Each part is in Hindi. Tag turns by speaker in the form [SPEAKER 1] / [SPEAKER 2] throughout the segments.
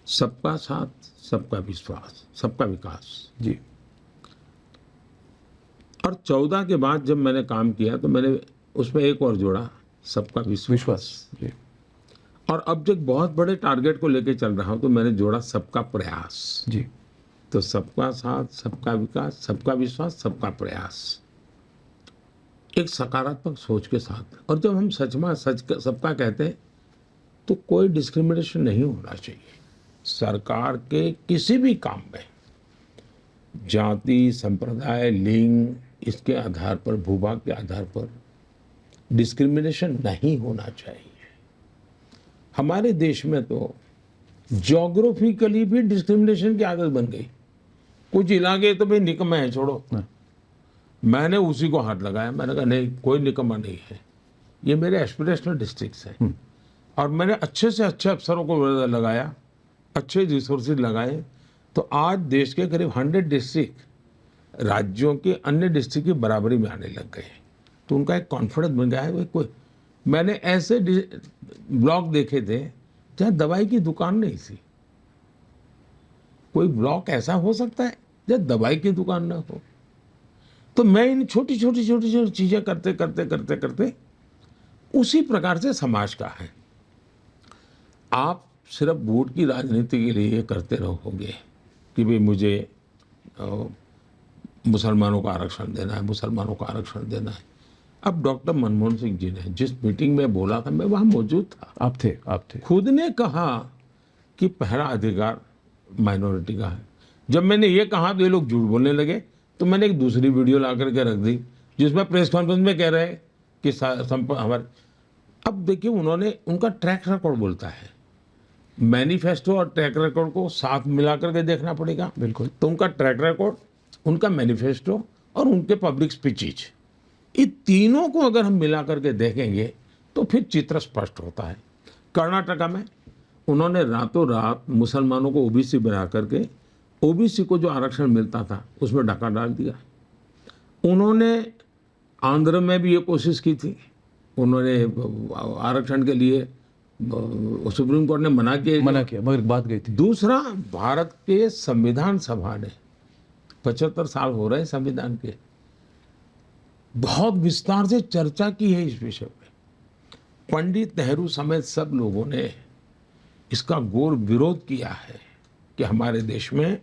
[SPEAKER 1] सबका साथ, सबका विश्वास, सबका विकास।
[SPEAKER 2] जी।
[SPEAKER 1] और 14 के बाद जब मैंने काम किया तो मैंने उसमें एक और जोड़ा, सबका विश्वास।
[SPEAKER 2] जी।
[SPEAKER 1] और अब जब बहुत बड़े टारगेट को लेके चल रहा हूं तो मैंने जोड़ा सबका प्रयास।
[SPEAKER 2] जी।
[SPEAKER 1] तो सबका साथ, सबका विकास, सबका विश्वास, सबका प्रयास, एक सकारात्मक सोच के साथ। और जब हम सबका कहते हैं तो कोई डिस्क्रिमिनेशन नहीं होना चाहिए। सरकार के किसी भी काम में जाति, संप्रदाय, लिंग, इसके आधार पर, भूभाग के आधार पर डिस्क्रिमिनेशन नहीं होना चाहिए। हमारे देश में तो ज्योग्राफिकली भी डिस्क्रिमिनेशन की आदत बन गई। कुछ इलाके तो भाई निकम्मे हैं, छोड़ो। मैंने उसी को हाथ लगाया, मैंने कहा नहीं, कोई निकम्मा नहीं है, ये मेरे एस्पिरेशनल डिस्ट्रिक्ट्स हैं। और मैंने अच्छे से अच्छे अफसरों को लगाया, अच्छे रिसोर्सेज लगाए, तो आज देश के करीब 100 डिस्ट्रिक्ट राज्यों के अन्य डिस्ट्रिक्ट की बराबरी में आने लग गए। तो उनका एक कॉन्फिडेंस बन गया है। कोई मैंने ऐसे ब्लॉक देखे थे जहाँ दवाई की दुकान नहीं थी। कोई ब्लॉक ऐसा हो सकता है जहाँ दवाई की दुकान ना हो? तो मैं इन छोटी छोटी चीजें करते करते करते करते उसी प्रकार से समाज का है। आप सिर्फ वोट की राजनीति के लिए करते रहोगे कि भाई मुझे मुसलमानों का आरक्षण देना है, मुसलमानों का आरक्षण देना है। अब डॉक्टर मनमोहन सिंह जी ने जिस मीटिंग में बोला था, मैं वहां मौजूद था।
[SPEAKER 2] आप थे।
[SPEAKER 1] खुद ने कहा कि पहला अधिकार माइनॉरिटी का है। जब मैंने ये कहा तो ये लोग झूठ बोलने लगे, तो मैंने एक दूसरी वीडियो ला करके रख दी जिसमें प्रेस कॉन्फ्रेंस में कह रहे हैं कि हमारे। अब देखिए, उन्होंने, उनका ट्रैक रिकॉर्ड बोलता है। मैनिफेस्टो और ट्रैक रिकॉर्ड को साथ मिला करके देखना पड़ेगा।
[SPEAKER 2] बिल्कुल।
[SPEAKER 1] तो उनका ट्रैक रिकॉर्ड, उनका मैनिफेस्टो और उनके पब्लिक स्पीचेज, इन तीनों को अगर हम मिला करके देखेंगे तो फिर चित्र स्पष्ट होता है। कर्नाटका में उन्होंने रातों रात मुसलमानों को ओबीसी बना करके ओबीसी को जो आरक्षण मिलता था उसमें डाका डाल दिया। उन्होंने आंध्र में भी ये कोशिश की थी, उन्होंने आरक्षण के लिए, सुप्रीम कोर्ट ने मना किया
[SPEAKER 2] मगर बात गई थी।
[SPEAKER 1] दूसरा, भारत के संविधान सभा ने 75 साल हो रहे हैं संविधान के, बहुत विस्तार से चर्चा की है इस विषय में। पंडित नेहरू समेत सब लोगों ने इसका घोर विरोध किया है कि हमारे देश में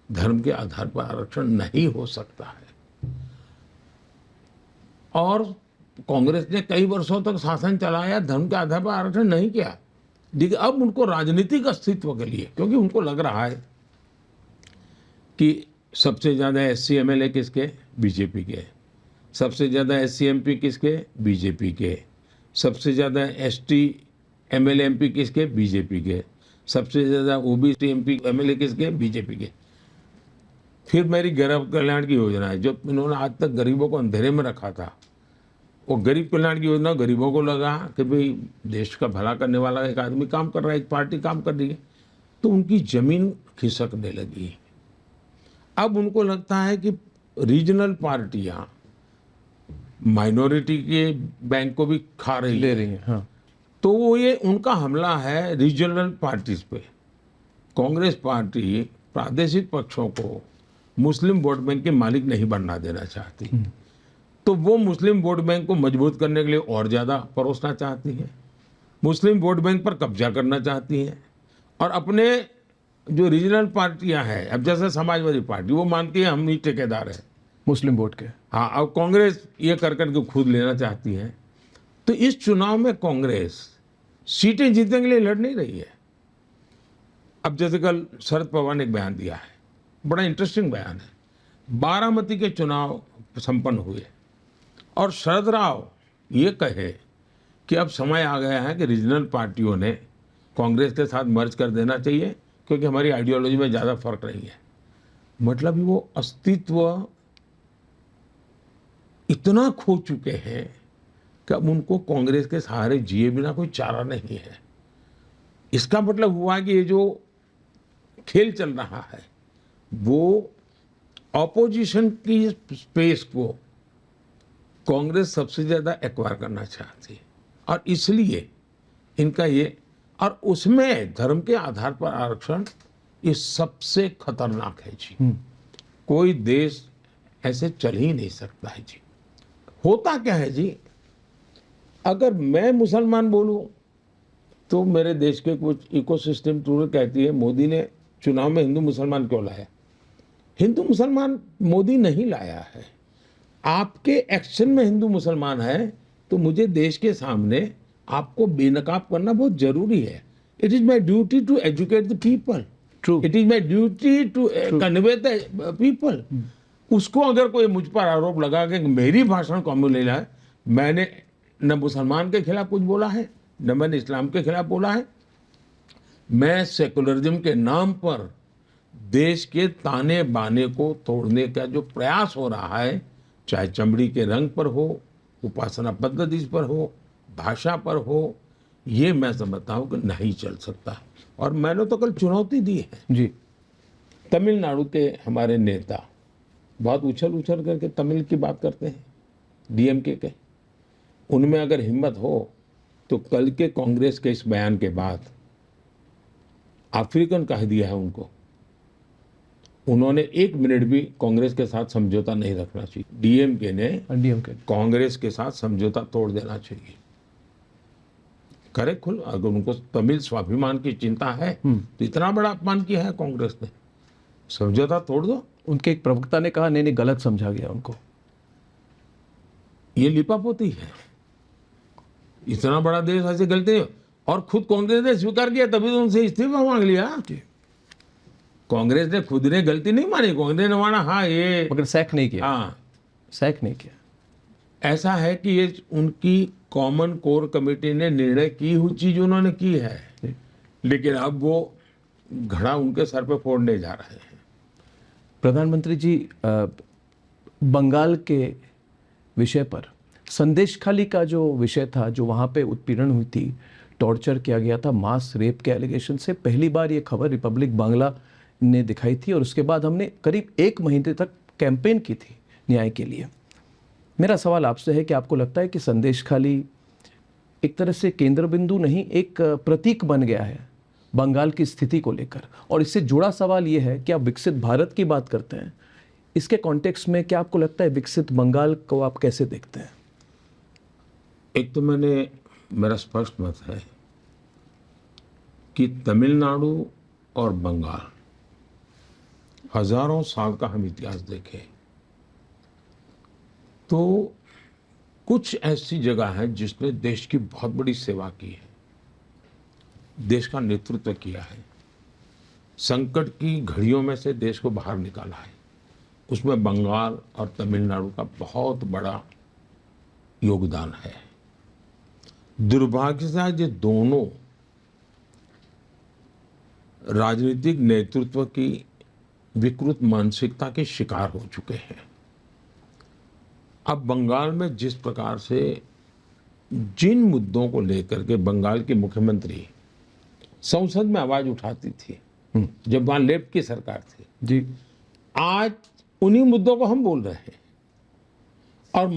[SPEAKER 1] धर्म के आधार पर आरक्षण नहीं हो सकता है। और कांग्रेस ने कई वर्षों तक शासन चलाया, धर्म के आधार पर आरक्षण नहीं किया। लेकिन अब उनको राजनीतिक अस्तित्व के लिए, क्योंकि उनको लग रहा है कि सबसे ज्यादा एससी एमएलए किसके, बीजेपी के, सबसे ज्यादा एससी एमपी किसके, बीजेपी के, सबसे ज्यादा एसटी एमएलए एमपी किसके, बीजेपी के, सबसे ज्यादा ओबीसी एमपी एमएलए किसके, बीजेपी के। फिर मेरी गरीब कल्याण की योजना है, जो इन्होंने आज तक गरीबों को अंधेरे में रखा था, वो गरीब कल्याण की योजना गरीबों को लगा कि भाई देश का भला करने वाला एक आदमी काम कर रहा है, एक पार्टी काम कर रही है, तो उनकी जमीन खिसकने लगी। अब उनको लगता है कि रीजनल पार्टियां माइनॉरिटी के बैंक को भी खा रही
[SPEAKER 2] ले रही हैं। हाँ।
[SPEAKER 1] तो वो ये उनका हमला है रीजनल पार्टीज पे। कांग्रेस पार्टी प्रादेशिक पक्षों को मुस्लिम वोट बैंक के मालिक नहीं बनना देना चाहती, तो वो मुस्लिम वोट बैंक को मजबूत करने के लिए और ज़्यादा परोसना चाहती है, मुस्लिम वोट बैंक पर कब्जा करना चाहती है। और अपने जो रीजनल पार्टियां हैं, अब जैसे समाजवादी पार्टी, वो मानती है हम ही ठेकेदार हैं
[SPEAKER 2] मुस्लिम वोट के।
[SPEAKER 1] हाँ, अब कांग्रेस ये कर करके खुद लेना चाहती है। तो इस चुनाव में कांग्रेस सीटें जीतने के लिए लड़ नहीं रही है। अब जैसे कल शरद पवार ने एक बयान दिया है, बड़ा इंटरेस्टिंग बयान है। बारामती के चुनाव संपन्न हुए और शरद राव ये कहे कि अब समय आ गया है कि रीजनल पार्टियों ने कांग्रेस के साथ मर्ज कर देना चाहिए, क्योंकि हमारी आइडियोलॉजी में ज़्यादा फर्क नहीं है। मतलब वो अस्तित्व इतना खो चुके हैं कि अब उनको कांग्रेस के सहारे जिए बिना कोई चारा नहीं है। इसका मतलब हुआ कि ये जो खेल चल रहा है वो ऑपोजिशन की स्पेस को कांग्रेस सबसे ज्यादा एक्वायर करना चाहती है, और इसलिए इनका ये और उसमें धर्म के आधार पर आरक्षण ये सबसे खतरनाक है जी। कोई देश ऐसे चल ही नहीं सकता है जी। होता क्या है जी, अगर मैं मुसलमान बोलूं तो मेरे देश के कुछ इकोसिस्टम टूर कहती है मोदी ने चुनाव में हिंदू मुसलमान क्यों लाया। हिंदू मुसलमान मोदी नहीं लाया है, आपके एक्शन में हिंदू मुसलमान है, तो मुझे देश के सामने आपको बेनकाब करना बहुत जरूरी है। It is my duty to educate the people,
[SPEAKER 2] True.
[SPEAKER 1] It is my duty to convey the people. उसको अगर कोई मुझ पर आरोप लगा कि मेरी भाषण कॉम्युनल है, मैंने न मुसलमान के खिलाफ कुछ बोला है, न मैंने इस्लाम के खिलाफ बोला है। मैं सेकुलरिज्म के नाम पर देश के ताने बाने को तोड़ने का जो प्रयास हो रहा है, चाहे चमड़ी के रंग पर हो, उपासना पद्धति पर हो, भाषा पर हो, ये मैं समझता हूँ कि नहीं चल सकता। और मैंने तो कल चुनौती दी है।
[SPEAKER 2] जी।
[SPEAKER 1] तमिलनाडु के हमारे नेता बहुत उछल उछल करके तमिल की बात करते हैं, डीएमके के। उनमें अगर हिम्मत हो तो कल के कांग्रेस के इस बयान के बाद अफ्रीकन कह दिया है उनको, उन्होंने 1 मिनट भी कांग्रेस के साथ समझौता नहीं रखना चाहिए। डीएमके ने
[SPEAKER 2] डीएमके
[SPEAKER 1] कांग्रेस के साथ समझौता तोड़ देना चाहिए। करे खुल, अगर उनको तमिल स्वाभिमान की चिंता है तो इतना बड़ा अपमान किया है कांग्रेस ने, समझौता तोड़ दो।
[SPEAKER 2] उनके एक प्रवक्ता ने कहा नहीं गलत समझा गया उनको।
[SPEAKER 1] ये लिपापोती है, इतना बड़ा देश ऐसे गलती है। और खुद कांग्रेस ने स्वीकार किया, तभी तो उनसे इस्तीफा मांग लिया। कांग्रेस ने खुद ने गलती नहीं मानी, कांग्रेस ने माना हाँ ये,
[SPEAKER 2] मगर सैक नहीं किया।
[SPEAKER 1] हाँ
[SPEAKER 2] सैक नहीं किया।
[SPEAKER 1] ऐसा है कि ये उनकी कॉमन कोर कमेटी ने निर्णय की हुई चीज उन्होंने की है, लेकिन अब वो घड़ा उनके सर पे फोड़ने जा रहे हैं।
[SPEAKER 2] प्रधानमंत्री जी, बंगाल के विषय पर संदेशखाली का जो विषय था, जो वहाँ पे उत्पीड़न हुई थी, टॉर्चर किया गया था, मास रेप के एलिगेशन से पहली बार ये खबर रिपब्लिक बांग्ला ने दिखाई थी और उसके बाद हमने करीब 1 महीने तक कैंपेन की थी न्याय के लिए। मेरा सवाल आपसे है कि आपको लगता है कि संदेशखाली एक तरह से केंद्र बिंदु नहीं, एक प्रतीक बन गया है बंगाल की स्थिति को लेकर? और इससे जुड़ा सवाल ये है कि आप विकसित भारत की बात करते हैं, इसके कॉन्टेक्स्ट में क्या आपको लगता है विकसित बंगाल को आप कैसे देखते हैं?
[SPEAKER 1] एक तो मेरा स्पष्ट मत है कि तमिलनाडु और बंगाल, हजारों साल का हम इतिहास देखें तो कुछ ऐसी जगह है जिसने देश की बहुत बड़ी सेवा की है, देश का नेतृत्व किया है, संकट की घड़ियों में से देश को बाहर निकाला है। उसमें बंगाल और तमिलनाडु का बहुत बड़ा योगदान है। दुर्भाग्य से आज ये दोनों राजनीतिक नेतृत्व की विकृत मानसिकता के शिकार हो चुके हैं। अब बंगाल में जिस प्रकार से जिन मुद्दों को लेकर के बंगाल की मुख्यमंत्री संसद में आवाज उठाती थी जब वहां लेफ्ट की सरकार थी
[SPEAKER 2] जी,
[SPEAKER 1] आज उन्हीं मुद्दों को हम बोल रहे हैं। और